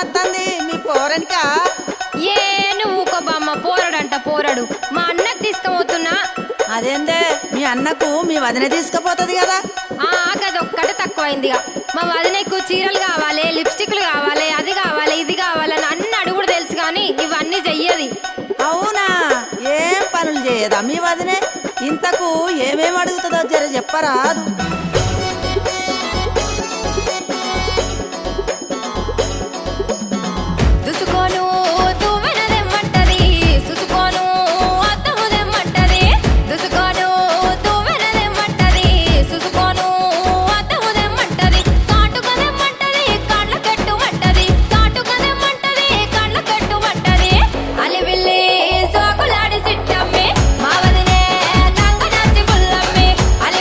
వస్తుంది మీ పోరనికా? ఏ నువ్వు ఊకో బామ్మ, పోరడంట పోరడు. మా అన్నకు తీసుకుపోతున్నా. అదేందే మీ అన్నకు మీ వదిన తీసుకుపోతుంది కదా? గదొక్కటే తక్కువైందిగా. మా వదినకు చీరలు కావాలి, లిప్స్టిక్లు కావాలి, అది కావాలి ఇది కావాలని అన్ని అడుగుడు తెలుసు కానీ ఇవన్నీ చెయ్యది. అవునా? ఏం పనులు చేయదా మీ వదినే? ఇంతకు ఏమేమి అడుగుతుందో జర చెప్పరాదు.